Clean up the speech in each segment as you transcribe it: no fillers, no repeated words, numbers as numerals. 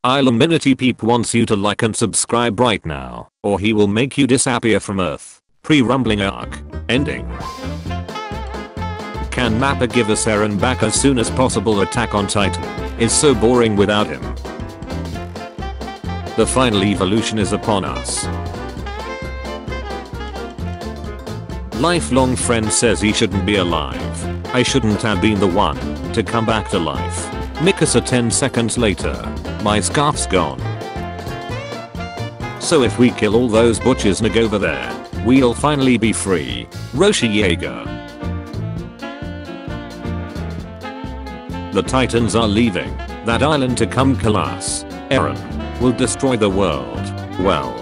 Illuminati Peep wants you to like and subscribe right now, or he will make you disappear from Earth. Pre-rumbling arc. Ending. Can Mappa give us Eren back as soon as possible? Attack on Titan is so boring without him. The final evolution is upon us. Lifelong friend says he shouldn't be alive. I shouldn't have been the one to come back to life. Mikasa 10 seconds later. My scarf's gone. So if we kill all those butchers nigga over there, we'll finally be free. Roshi Jaeger. The Titans are leaving that island to come kill us. Eren will destroy the world. Well,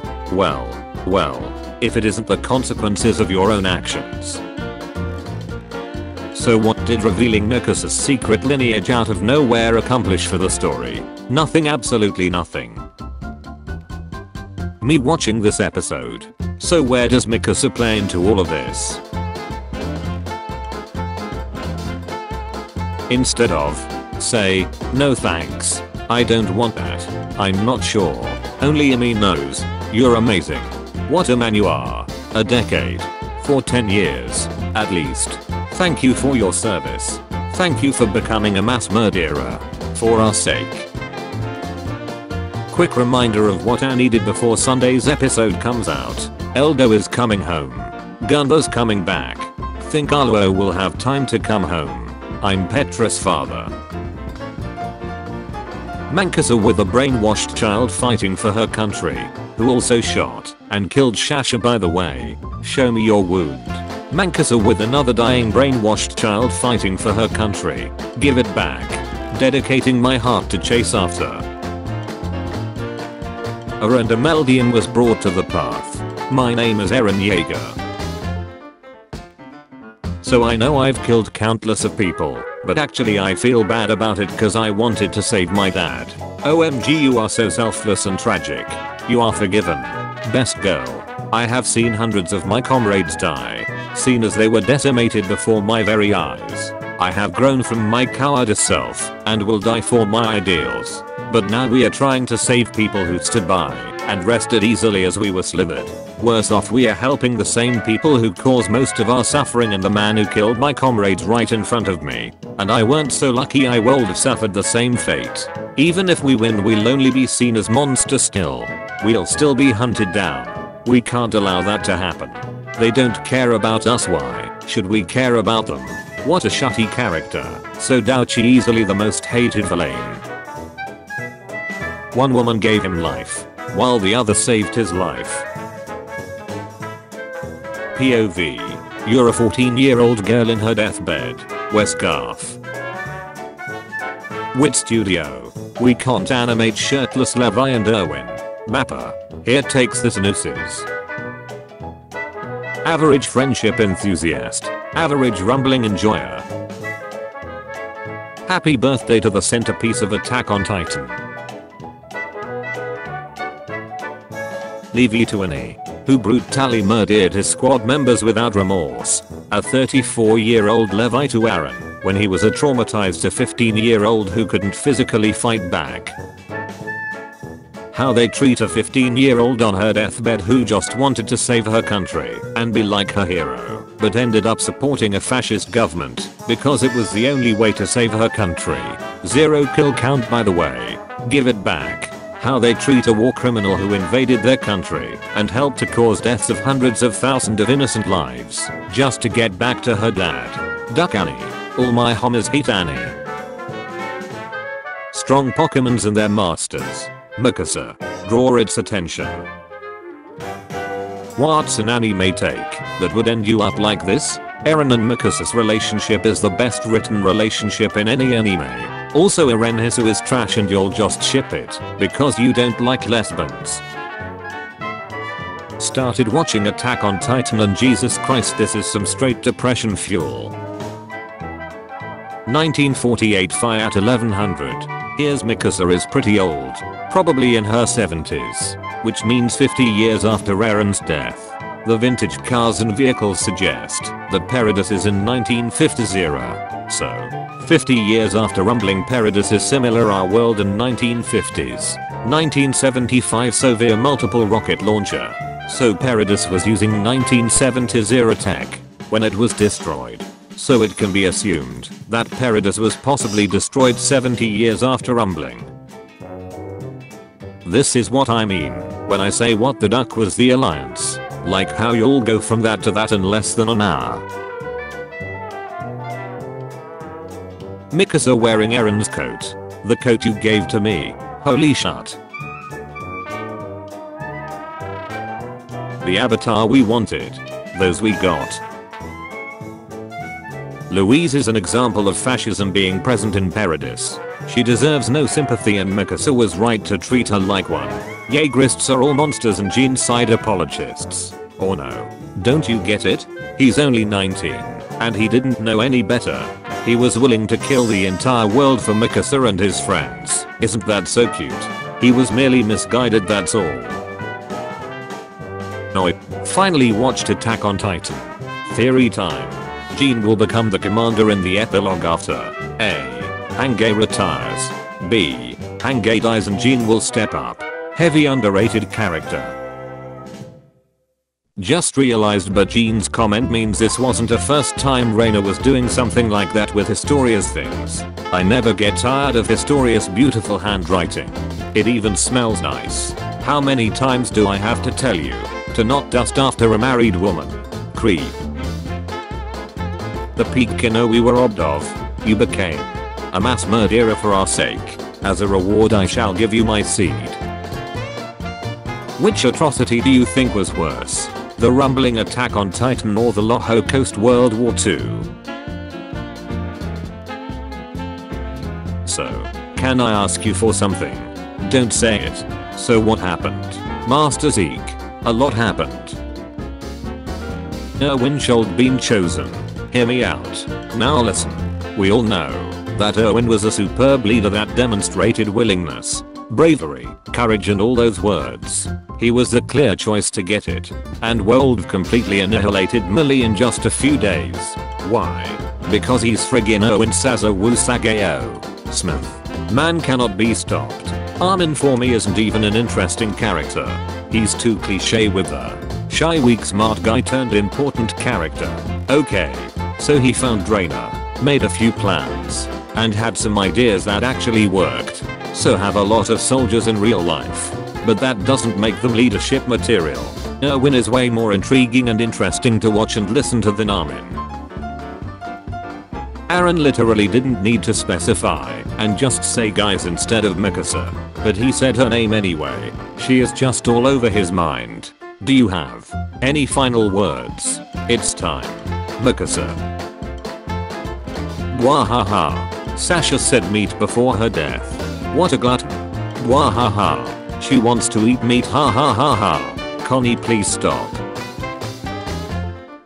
if it isn't the consequences of your own actions. So what did revealing Mikasa's secret lineage out of nowhere accomplish for the story? Nothing, absolutely nothing. Me watching this episode. So where does Mikasa play into all of this? Instead of, say, no thanks, I don't want that, I'm not sure, only Amy knows, you're amazing. What a man you are. A decade. For 10 years, at least. Thank you for your service. Thank you for becoming a mass murderer. For our sake. Quick reminder of what I needed before Sunday's episode comes out. Eldo is coming home. Gunda's coming back. Think Aloe will have time to come home. I'm Petra's father. Mankasa with a brainwashed child fighting for her country, who also shot and killed Shasha by the way. Show me your wound. Mankasa with another dying brainwashed child fighting for her country. Give it back. Dedicating my heart to chase after. Arendameldian was brought to the path. My name is Eren Jaeger. So I know I've killed countless of people, but actually I feel bad about it cause I wanted to save my dad. OMG, you are so selfless and tragic. You are forgiven. Best girl. I have seen hundreds of my comrades die. Seen as they were decimated before my very eyes. I have grown from my cowardice self and will die for my ideals. But now we are trying to save people who stood by and rested easily as we were slivered. Worse off, we are helping the same people who cause most of our suffering, and the man who killed my comrades right in front of me. And I weren't so lucky, I would have suffered the same fate. Even if we win, we'll only be seen as monsters still. We'll still be hunted down. We can't allow that to happen. They don't care about us, why should we care about them? What a shitty character. So Douchi easily the most hated villain. One woman gave him life, while the other saved his life. POV. You're a 14-year-old girl in her deathbed. Wear scarf. Wit Studio. We can't animate shirtless Levi and Erwin. Mappa. Here takes this nooses. Average friendship enthusiast. Average rumbling enjoyer. Happy birthday to the centerpiece of Attack on Titan. Levi Tuani, who brutally murdered his squad members without remorse. A 34-year-old Levi to Eren, when he was a traumatized 15-year-old who couldn't physically fight back. How they treat a 15-year-old on her deathbed who just wanted to save her country and be like her hero, but ended up supporting a fascist government because it was the only way to save her country. 0 kill count by the way. Give it back. How they treat a war criminal who invaded their country and helped to cause deaths of hundreds of thousands of innocent lives just to get back to her dad. Duck Annie. All my homies hate Annie. Strong Pokemons and their masters. Mikasa. Draw its attention. What's an anime take that would end you up like this? Eren and Mikasa's relationship is the best written relationship in any anime. Also Eren Hisu is trash and you'll just ship it because you don't like lesbians. Started watching Attack on Titan and Jesus Christ, this is some straight depression fuel. 1948 Fire at 1100. Here's Mikasa is pretty old, probably in her 70s, which means 50 years after Eren's death. The vintage cars and vehicles suggest that Peridus is in 1950s era, so 50 years after rumbling Peridus is similar our world in 1950s. 1975 Soviet multiple rocket launcher. So Peridus was using 1970s era tech when it was destroyed. So it can be assumed that Peridus was possibly destroyed 70 years after rumbling. This is what I mean when I say what the duck was the alliance. Like how you'll go from that to that in less than an hour. Mikasa wearing Eren's coat. The coat you gave to me. Holy shit. The avatar we wanted. Those we got. Louise is an example of fascism being present in Peridus. She deserves no sympathy and Mikasa was right to treat her like one. Jaegerists are all monsters and genocide apologists. Or no. Don't you get it? He's only 19. And he didn't know any better. He was willing to kill the entire world for Mikasa and his friends. Isn't that so cute? He was merely misguided, that's all. I finally watched Attack on Titan. Theory time. Jean will become the commander in the epilogue after A. Hange retires. B. Hange dies and Jean will step up. Heavy underrated character. Just realized, but Jean's comment means this wasn't a first time Reina was doing something like that with Historia's things. I never get tired of Historia's beautiful handwriting. It even smells nice. How many times do I have to tell you to not dust after a married woman? Creep. The peak Kino we were robbed of. You became a mass murderer for our sake. As a reward I shall give you my seed. Which atrocity do you think was worse? The rumbling attack on Titan or the Loho Coast World War II? So, can I ask you for something? Don't say it. So what happened? Master Zeke. A lot happened. Erwin should been chosen. Hear me out. Now listen. We all know that Erwin was a superb leader that demonstrated willingness, bravery, courage and all those words. He was the clear choice to get it. And World completely annihilated Millie in just a few days. Why? Because he's friggin' Erwin Sazawu Sageo. Smith. Man cannot be stopped. Armin for me isn't even an interesting character. He's too cliche with the shy weak smart guy turned important character. Okay. So he found Reina, made a few plans, and had some ideas that actually worked. So have a lot of soldiers in real life. But that doesn't make them leadership material. Erwin is way more intriguing and interesting to watch and listen to than Armin. Eren literally didn't need to specify and just say guys instead of Mikasa. But he said her name anyway. She is just all over his mind. Do you have any final words? It's time. Mikasa. Wahaha. Sasha said meat before her death. What a glutton. Wahaha. She wants to eat meat, ha ha ha ha. Connie, please stop.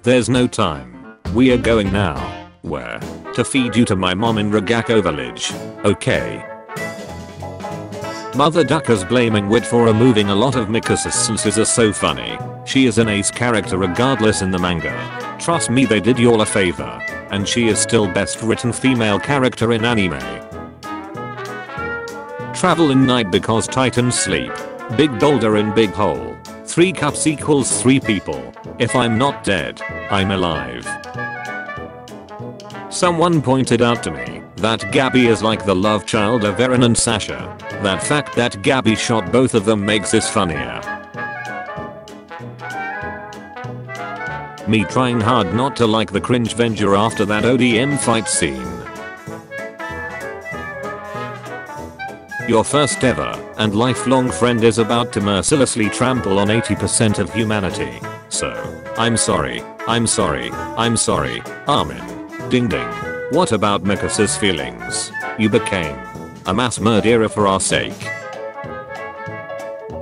There's no time. We are going now. Where? To feed you to my mom in Ragako village. Okay. Mother Ducker's blaming Wit for removing a lot of Mikasa's senses are so funny. She is an ace character regardless in the manga. Trust me, they did y'all a favor. And she is still best written female character in anime. Travel in night because Titans sleep. Big boulder in big hole. 3 cups equals 3 people. If I'm not dead, I'm alive. Someone pointed out to me that Gabby is like the love child of Eren and Sasha. That fact that Gabby shot both of them makes this funnier. Me trying hard not to like the cringe Venger after that ODM fight scene. Your first ever and lifelong friend is about to mercilessly trample on 80% of humanity. So, I'm sorry, I'm sorry, I'm sorry, Armin. Ding ding. What about Mikasa's feelings? You became a mass murderer for our sake.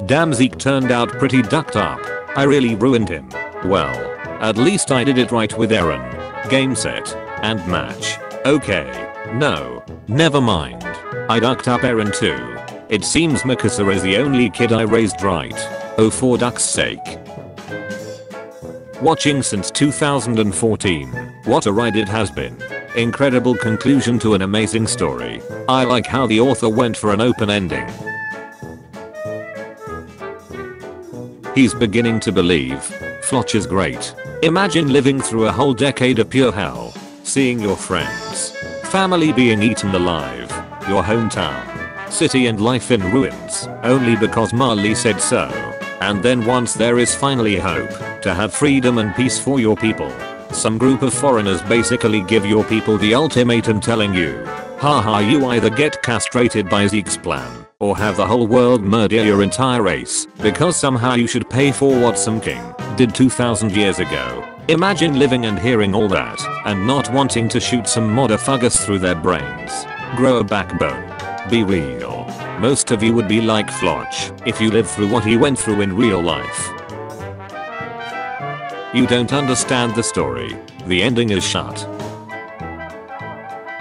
Damn, Zeke turned out pretty ducked up. I really ruined him. Well, at least I did it right with Eren. Game, set, and match. Okay. No, never mind. I ducked up Eren too. It seems Mikasa is the only kid I raised right. Oh, for duck's sake. Watching since 2014. What a ride it has been. Incredible conclusion to an amazing story. I like how the author went for an open ending. He's beginning to believe. Flotch is great. Imagine living through a whole decade of pure hell. Seeing your friends, family being eaten alive, your hometown, city and life in ruins, only because Marley said so. And then once there is finally hope, to have freedom and peace for your people, some group of foreigners basically give your people the ultimatum telling you, haha, you either get castrated by Zeke's plan, or have the whole world murder your entire race, because somehow you should pay for what some king did 2000 years ago. Imagine living and hearing all that, and not wanting to shoot some motherfuckers through their brains. Grow a backbone. Be real. Most of you would be like Flotch if you lived through what he went through in real life. You don't understand the story. The ending is shut.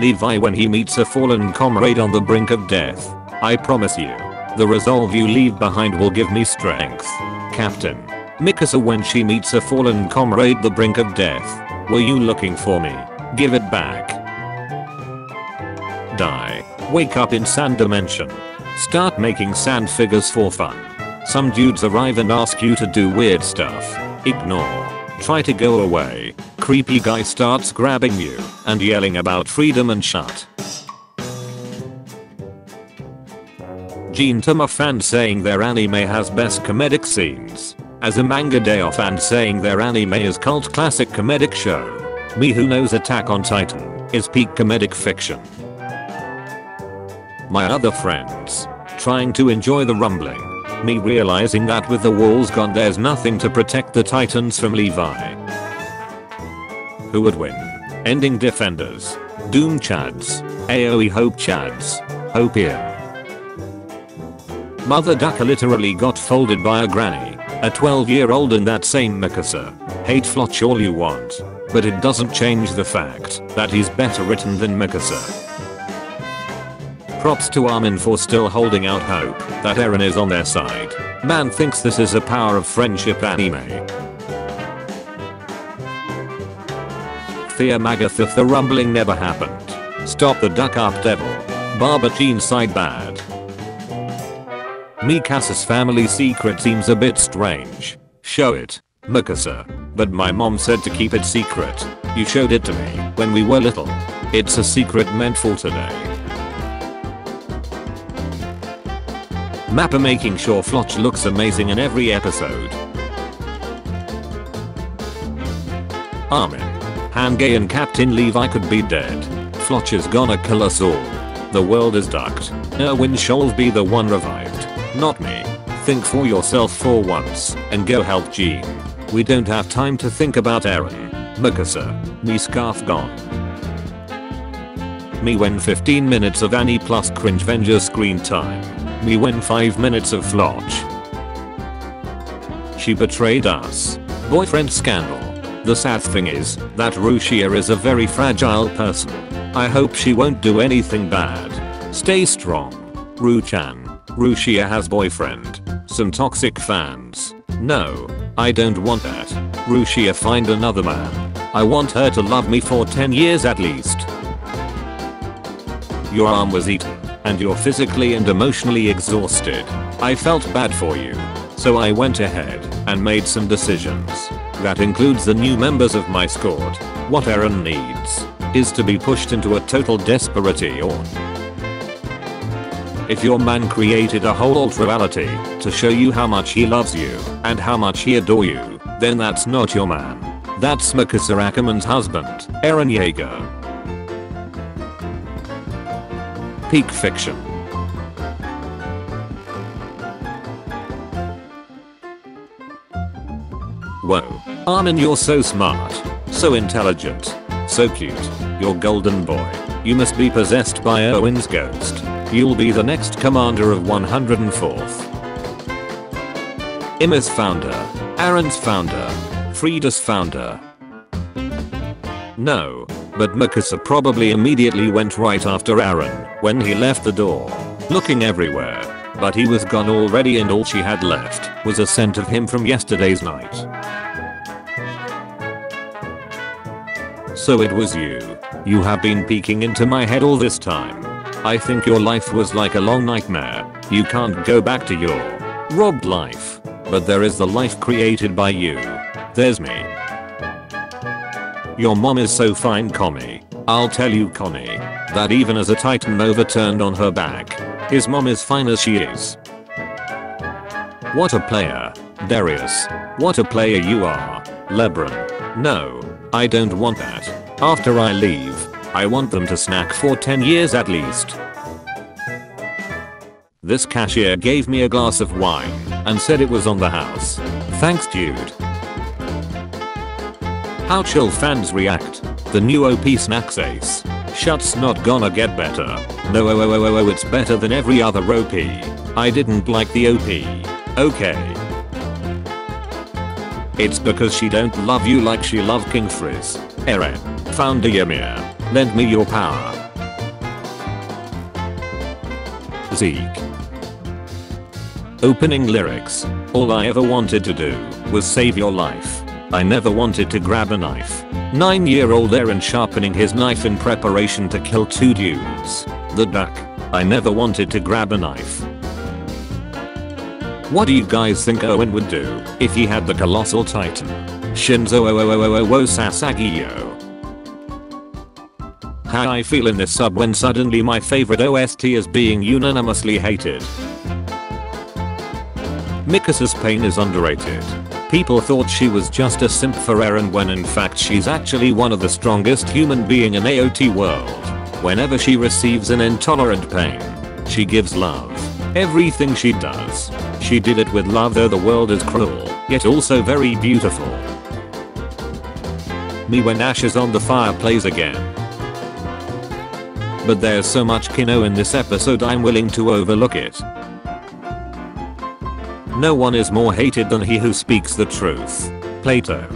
Levi when he meets a fallen comrade on the brink of death. I promise you, the resolve you leave behind will give me strength. Captain Mikasa when she meets a fallen comrade the brink of death. Were you looking for me? Give it back. Die. Wake up in sand dimension. Start making sand figures for fun. Some dudes arrive and ask you to do weird stuff. Ignore. Try to go away. Creepy guy starts grabbing you and yelling about freedom and shut. Gintama fan saying their anime has best comedic scenes. As a manga day fan saying their anime is cult classic comedic show. Me who knows Attack on Titan is peak comedic fiction. My other friends trying to enjoy the rumbling. Me realizing that with the walls gone there's nothing to protect the Titans from Levi. Who would win? Ending Defenders, Doom Chads, AoE Hope Chads, Hopium. Mother Ducker literally got folded by a granny. A 12-year-old and that same Mikasa. Hate Flotch all you want, but it doesn't change the fact that he's better written than Mikasa. Props to Armin for still holding out hope that Eren is on their side. Man thinks this is a power of friendship anime. Fear Magathith the rumbling never happened. Stop the duck up devil. Barber Jean side bad. Mikasa's family secret seems a bit strange. Show it, Mikasa. But my mom said to keep it secret. You showed it to me when we were little. It's a secret meant for today. Mappa making sure Flotch looks amazing in every episode. Armin, Hangei and Captain Levi could be dead. Flotch is gonna kill us all. The world is ducked. Erwin Scholl be the one revived. Not me. Think for yourself for once and go help Jean. We don't have time to think about Eren. Mikasa, me scarf gone. Me win 15 minutes of Annie plus cringe Venger screen time. Me win 5 minutes of Flotch. She betrayed us. Boyfriend scandal. The sad thing is that Rushia is a very fragile person. I hope she won't do anything bad. Stay strong. Ru-chan. Rushia has boyfriend. Some toxic fans. No, I don't want that. Rushia find another man. I want her to love me for 10 years at least. Your arm was eaten, and you're physically and emotionally exhausted. I felt bad for you. So I went ahead and made some decisions. That includes the new members of my squad. What Eren needs is to be pushed into a total desperation. If your man created a whole alt reality to show you how much he loves you and how much he adore you, then that's not your man. That's Mikasa Ackerman's husband, Eren Yeager. Peak fiction. Whoa. Armin, you're so smart. So intelligent. So cute. You're golden boy. You must be possessed by Erwin's ghost. You'll be the next commander of 104th. Ima's founder. Eren's founder. Frida's founder. No. But Mikasa probably immediately went right after Eren when he left the door. Looking everywhere. But he was gone already and all she had left was a scent of him from yesterday's night. So it was you. You have been peeking into my head all this time. I think your life was like a long nightmare. You can't go back to your robbed life. but there is the life created by you. There's me. Your mom is so fine, Connie. I'll tell you, Connie, that even as a titan overturned on her back, his mom is fine as she is. What a player. Darius. What a player you are. Lebron. No, I don't want that. After I leave, I want them to snack for 10 years at least. This cashier gave me a glass of wine and said it was on the house. Thanks, dude. How chill fans react. The new OP Snacks Ace. Shut's not gonna get better. No, it's better than every other OP. I didn't like the OP. Okay. It's because she don't love you like she loved King Frizz. Eren. Founder Ymir. Lend me your power. Zeke. Opening lyrics. All I ever wanted to do was save your life. I never wanted to grab a knife. 9-year-old Eren sharpening his knife in preparation to kill 2 dudes. The duck. I never wanted to grab a knife. What do you guys think Owen would do if he had the Colossal Titan? Shinzo Sasagio. How I feel in this sub when suddenly my favorite OST is being unanimously hated. Mikasa's pain is underrated. People thought she was just a simp for Eren when in fact she's actually one of the strongest human being in AOT world. Whenever she receives an intolerant pain, she gives love. Everything she does, she did it with love, though the world is cruel, yet also very beautiful. Me when Ashes on the Fire plays again. But there's so much Kino in this episode I'm willing to overlook it. No one is more hated than he who speaks the truth. Plato.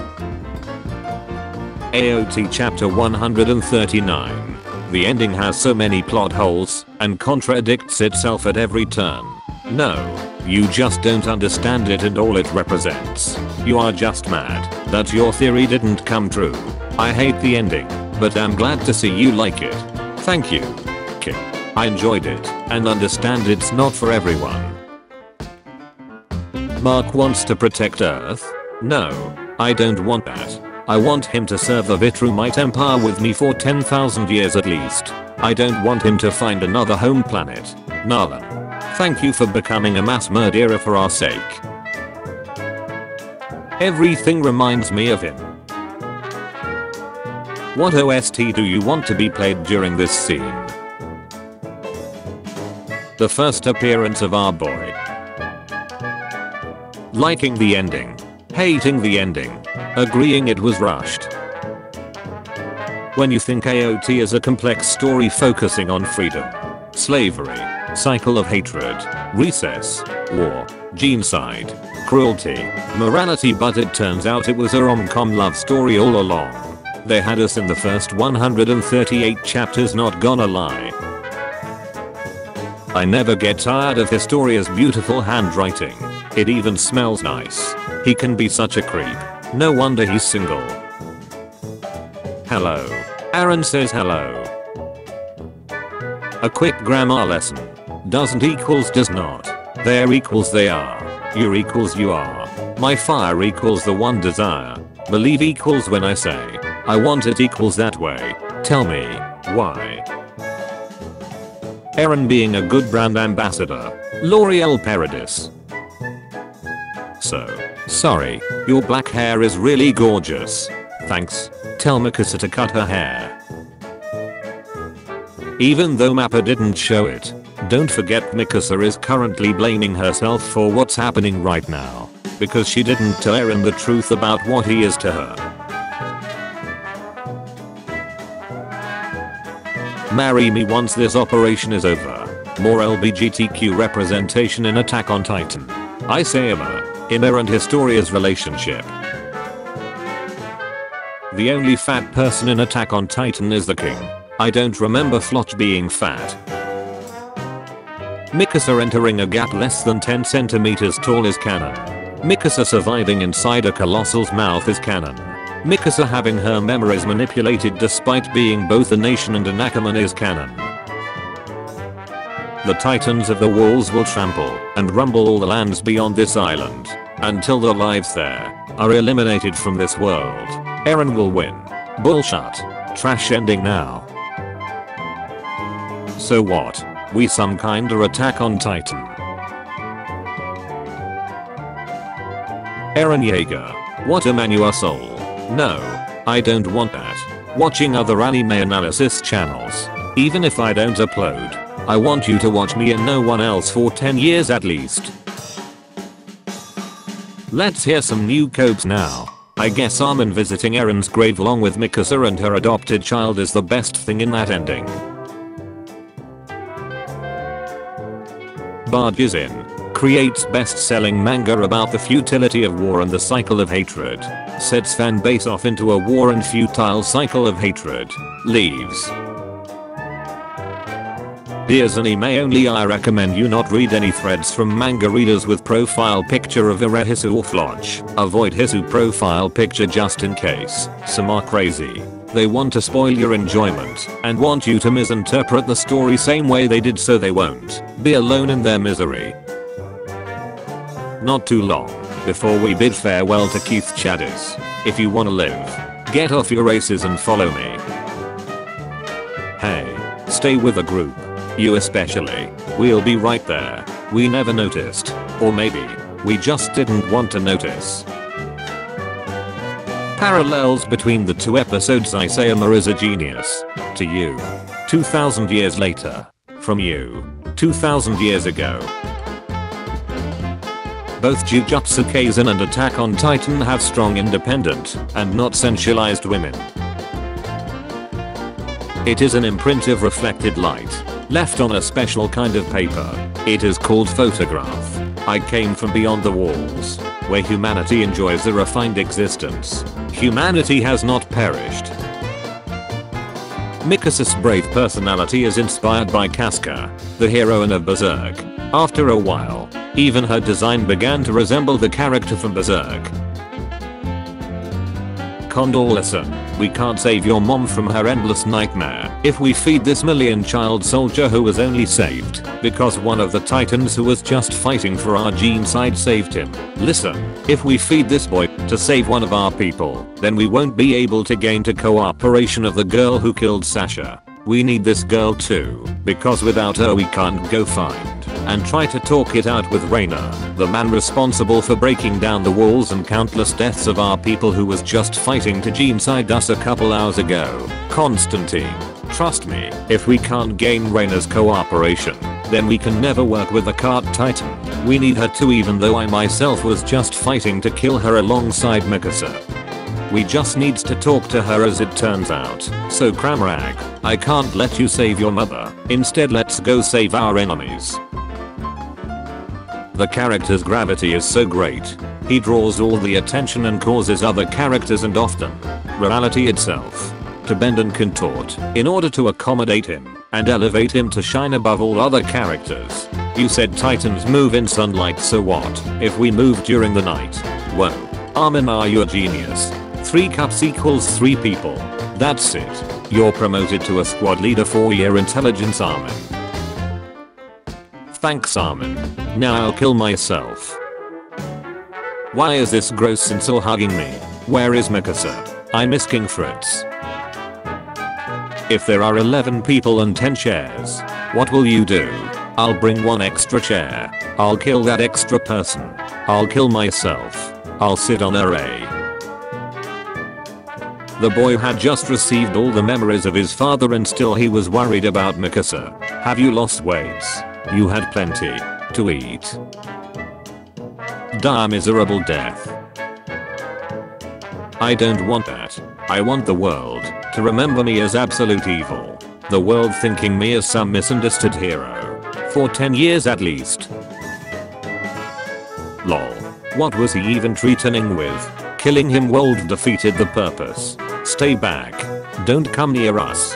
AOT Chapter 139. The ending has so many plot holes and contradicts itself at every turn. No, you just don't understand it and all it represents. You are just mad that your theory didn't come true. I hate the ending, but I'm glad to see you like it. Thank you. Kim. I enjoyed it and understand it's not for everyone. Mark wants to protect Earth? No, I don't want that. I want him to serve the Vitrumite Empire with me for 10,000 years at least. I don't want him to find another home planet. Nala. Thank you for becoming a mass murderer for our sake. Everything reminds me of him. What OST do you want to be played during this scene? The first appearance of our boy. Liking the ending. Hating the ending. Agreeing it was rushed. When you think AOT is a complex story focusing on freedom, slavery, cycle of hatred, recess, war, genocide, cruelty, morality, but it turns out it was a rom-com love story all along. They had us in the first 138 chapters, not gonna lie. I never get tired of Historia's beautiful handwriting. It even smells nice. He can be such a creep. No wonder he's single. Hello. Aaron says hello. A quick grammar lesson. Doesn't equals does not. There equals they are. You equals you are. My fire equals the one desire. Believe equals when I say I want it equals that way. Tell me why. Eren being a good brand ambassador. L'Oreal Paradis. So, sorry, your black hair is really gorgeous. Thanks. Tell Mikasa to cut her hair. Even though Mappa didn't show it, don't forget Mikasa is currently blaming herself for what's happening right now, because she didn't tell Eren the truth about what he is to her. Marry me once this operation is over. More LGBTQ representation in Attack on Titan. I say Ymir and Historia's relationship. The only fat person in Attack on Titan is the king. I don't remember Floch being fat. Mikasa entering a gap less than 10 centimeters tall is canon. Mikasa surviving inside a colossal's mouth is canon. Mikasa having her memories manipulated despite being both a nation and an Ackerman is canon. The titans of the walls will trample and rumble all the lands beyond this island. until the lives there are eliminated from this world. Eren will win. Bullshit. Trash ending now. So what? We some kinda Attack on Titan. Eren Yeager. What a Manua soul. No. I don't want that. Watching other anime analysis channels. Even if I don't upload. I want you to watch me and no one else for 10 years at least. Let's hear some new copes now. I guess Armin visiting Eren's grave along with Mikasa and her adopted child is the best thing in that ending. Barges in. Creates best-selling manga about the futility of war and the cycle of hatred. Sets fan base off into a war and futile cycle of hatred. Leaves. Here's an anime only. I recommend you not read any threads from manga readers with profile picture of Hisu or Floch. Avoid Hisu profile picture just in case. Some are crazy. They want to spoil your enjoyment and want you to misinterpret the story same way they did so they won't be alone in their misery. Not too long before we bid farewell to Keith Chadis. If you wanna live, get off your races and follow me. Hey, stay with the group. You especially. We'll be right there. We never noticed. Or maybe we just didn't want to notice. Parallels between the two episodes. Isayama is a genius. To you. 2000 years later. From you. 2000 years ago. Both Jujutsu Kaisen and Attack on Titan have strong independent and not sensualized women. It is an imprint of reflected light, left on a special kind of paper. It is called photograph. I came from beyond the walls, where humanity enjoys a refined existence. Humanity has not perished. Mikasa's brave personality is inspired by Casca, the heroine of Berserk. After a while, even her design began to resemble the character from Berserk. Condor, listen, we can't save your mom from her endless nightmare if we feed this million-child soldier who was only saved because one of the titans who was just fighting for our gene side saved him. Listen, if we feed this boy to save one of our people, then we won't be able to gain the cooperation of the girl who killed Sasha. We need this girl too, because without her we can't go find and try to talk it out with Reiner, the man responsible for breaking down the walls and countless deaths of our people who was just fighting to genocide us a couple hours ago. Constantine. Trust me, if we can't gain Reiner's cooperation, then we can never work with the Cart Titan. We need her too, even though I myself was just fighting to kill her alongside Mikasa. We just needs to talk to her as it turns out. So Cramrag, I can't let you save your mother. Instead let's go save our enemies. The character's gravity is so great. He draws all the attention and causes other characters and often reality itself to bend and contort in order to accommodate him and elevate him to shine above all other characters. You said Titans move in sunlight, so what if we move during the night? Whoa. Armin, are you a genius? 3 cups equals 3 people. That's it. You're promoted to a squad leader for your intelligence, Armin. Thanks, Armin. Now I'll kill myself. Why is this gross Sincil hugging me? Where is Mikasa? I miss King Fritz. If there are 11 people and 10 chairs, what will you do? I'll bring 1 extra chair. I'll kill that extra person. I'll kill myself. I'll sit on array. The boy had just received all the memories of his father and still he was worried about Mikasa. Have you lost weight? You had plenty to eat. Die a miserable death. I don't want that. I want the world to remember me as absolute evil. The world thinking me as some misunderstood hero. For 10 years at least. Lol. What was he even threatening with? Killing him Wolf defeated the purpose. Stay back. Don't come near us.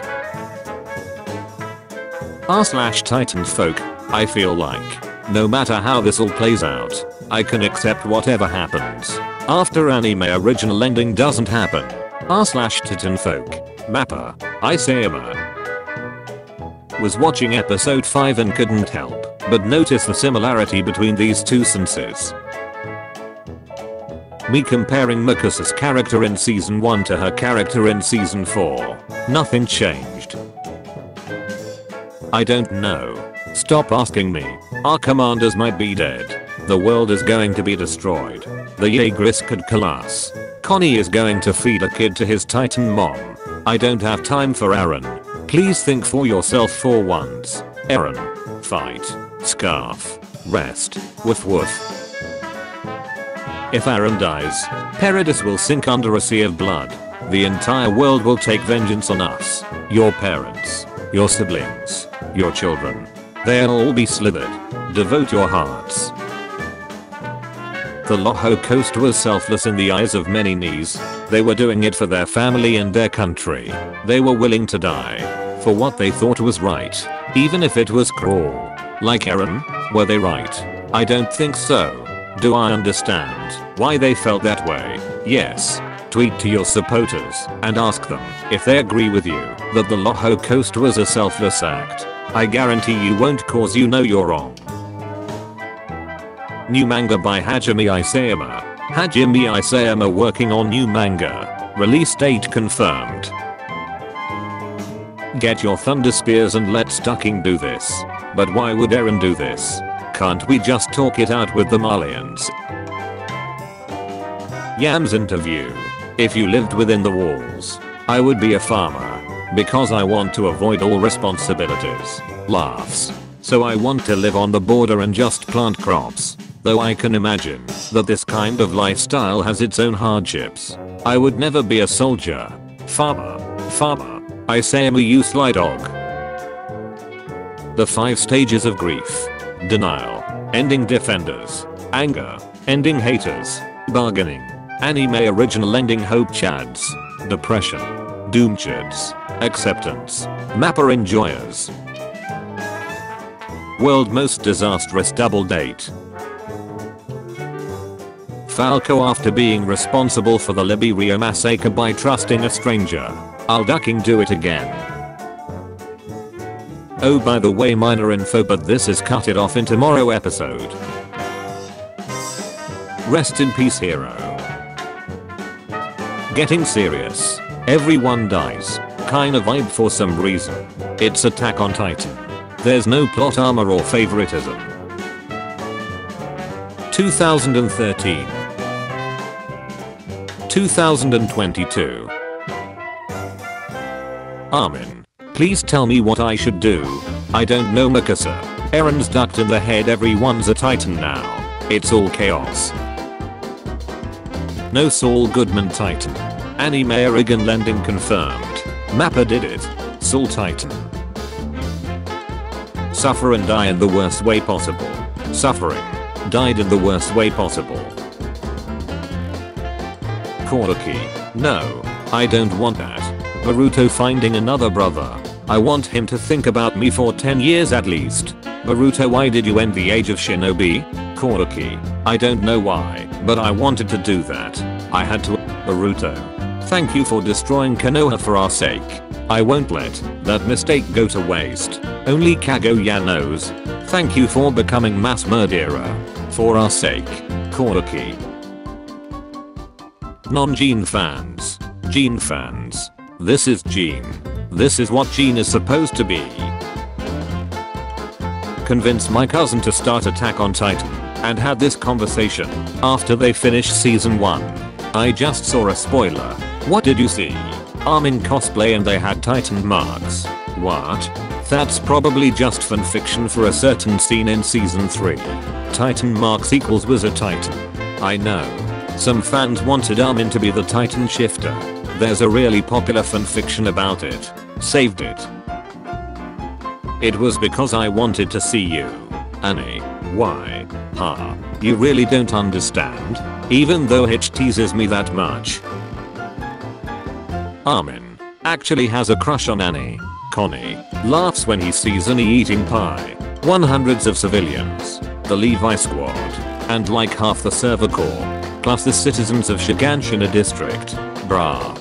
r/Titansfolk. I feel like, no matter how this all plays out, I can accept whatever happens. After anime original ending doesn't happen. r/Titanfolk. Mappa. Isayama. Was watching episode 5 and couldn't help but notice the similarity between these two senses. Me comparing Mikasa's character in season 1 to her character in season 4. Nothing changed. I don't know. Stop asking me. Our commanders might be dead. The world is going to be destroyed. The Jaegers could collapse. Connie is going to feed a kid to his Titan mom. I don't have time for Eren. Please think for yourself for once. Eren. Fight. Scarf. Rest. Woof woof. If Eren dies, Paradis will sink under a sea of blood. The entire world will take vengeance on us. Your parents. Your siblings. Your children. They'll all be slithered. Devote your hearts. The Loho Coast was selfless in the eyes of many knees. They were doing it for their family and their country. They were willing to die for what they thought was right, even if it was cruel. Like Eren? Were they right? I don't think so. Do I understand why they felt that way? Yes. Tweet to your supporters and ask them if they agree with you that the Loho Coast was a selfless act. I guarantee you won't, cause you know you're wrong. New manga by Hajime Isayama. Hajime Isayama working on new manga. Release date confirmed. Get your thunder spears and let Ducking do this. But why would Eren do this? Can't we just talk it out with the Malians? Yam's interview. If you lived within the walls, I would be a farmer. Because I want to avoid all responsibilities. Laughs. So I want to live on the border and just plant crops. Though I can imagine that this kind of lifestyle has its own hardships. I would never be a soldier. Farmer. Isayama, you sly dog. The 5 stages of grief. Denial. Ending defenders. Anger. Ending haters. Bargaining. Anime original ending hope chads. Depression. Doom chads. Acceptance. Mappa enjoyers. World most disastrous double date. Falco after being responsible for the Liberia massacre by trusting a stranger. I'll Ducking do it again. Oh, by the way, minor info, but this is cut it off in tomorrow episode. Rest in peace, hero. Getting serious. Everyone dies. Kinda vibe for some reason. It's Attack on Titan. There's no plot armor or favoritism. 2013. 2022. Armin. Please tell me what I should do. I don't know, Mikasa. Eren's ducked in the head, everyone's a Titan now. It's all chaos. No Saul Goodman Titan. Anime Erigan lending confirmed. Mappa did it. Saul Titan. Suffer and die in the worst way possible. Suffering. Died in the worst way possible. Koraki. No. I don't want that. Boruto finding another brother. I want him to think about me for 10 years at least. Boruto, why did you end the age of shinobi? Koraki. I don't know why, but I wanted to do that. I had to. Boruto. Thank you for destroying Konoha for our sake. I won't let that mistake go to waste. Only Kaguya knows. Thank you for becoming mass murderer. For our sake. Koraki. Non-Gene fans. Gene fans. This is Gene. This is what Gene is supposed to be. Convince my cousin to start Attack on Titan and had this conversation after they finished season 1. I just saw a spoiler. What did you see? Armin cosplay and they had Titan marks. What? That's probably just fanfiction for a certain scene in season 3. Titan marks equals was a Titan. I know. Some fans wanted Armin to be the Titan shifter. There's a really popular fanfiction about it. Saved it. It was because I wanted to see you. Annie. Why? Ha. You really don't understand? Even though Hitch teases me that much. Armin actually has a crush on Annie. Connie laughs when he sees Annie eating pie. 100s of civilians. The Levi squad. And like half the server core. Plus the citizens of Shiganshina district. Brah.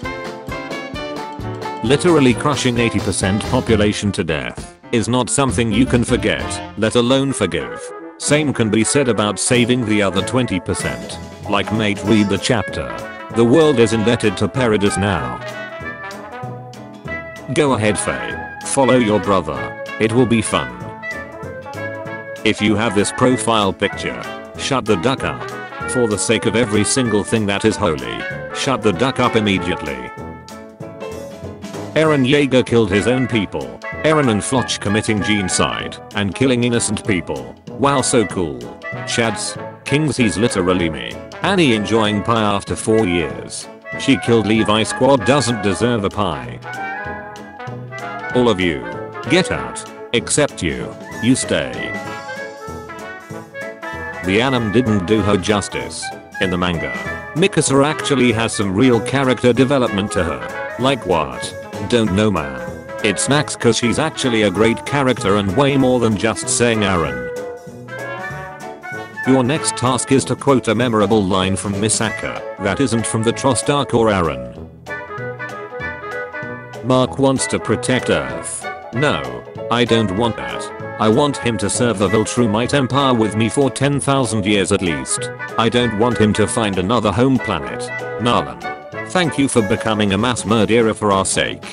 Literally crushing 80% population to death is not something you can forget, let alone forgive. Same can be said about saving the other 20%. Like mate, read the chapter. The world is indebted to Paradis now. Go ahead Faye. Follow your brother. It will be fun. If you have this profile picture, shut the duck up. For the sake of every single thing that is holy, shut the duck up immediately. Eren Yeager killed his own people. Eren and Floch committing genocide and killing innocent people. Wow, so cool. Chads, Kings, he's literally me. Annie enjoying pie after 4 years. She killed Levi, squad doesn't deserve a pie. All of you, get out. Except you. You stay. The anime didn't do her justice. In the manga, Mikasa actually has some real character development to her. Like what? Don't know man. It snacks cause she's actually a great character and way more than just saying Eren. Your next task is to quote a memorable line from Misaka that isn't from the Trost arc or Eren. Mark wants to protect Earth. No, I don't want that. I want him to serve the Viltrumite Empire with me for 10,000 years at least. I don't want him to find another home planet. Nalan. Thank you for becoming a mass murderer for our sake.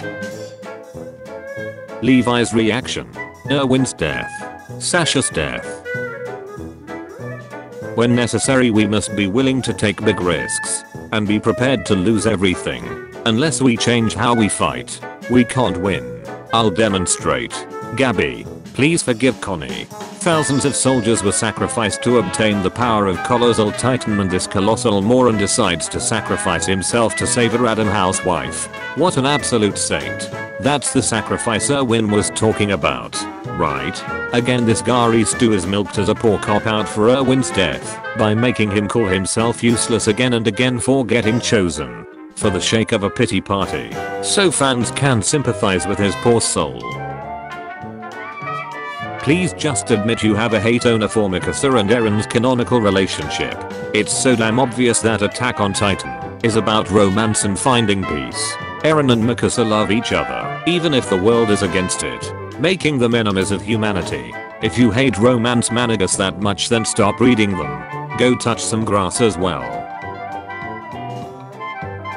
Levi's reaction. Erwin's death. Sasha's death. When necessary we must be willing to take big risks. And be prepared to lose everything. Unless we change how we fight, we can't win. I'll demonstrate. Gabby, please forgive Connie. Thousands of soldiers were sacrificed to obtain the power of Colossal Titan, and this colossal moron decides to sacrifice himself to save a random housewife. What an absolute saint. That's the sacrifice Erwin was talking about, right? Again, this Gari stew is milked as a poor cop out for Erwin's death by making him call himself useless again and again for getting chosen for the sake of a pity party, so fans can sympathize with his poor soul. Please just admit you have a hate owner for Mikasa and Eren's canonical relationship. It's so damn obvious that Attack on Titan is about romance and finding peace. Eren and Mikasa love each other, even if the world is against it, making them enemies of humanity. If you hate romance mangas that much, then stop reading them. Go touch some grass as well.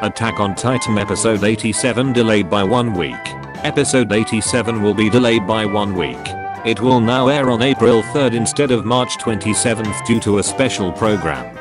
Attack on Titan episode 87 delayed by 1 week. Episode 87 will be delayed by 1 week. It will now air on April 3rd instead of March 27th due to a special program.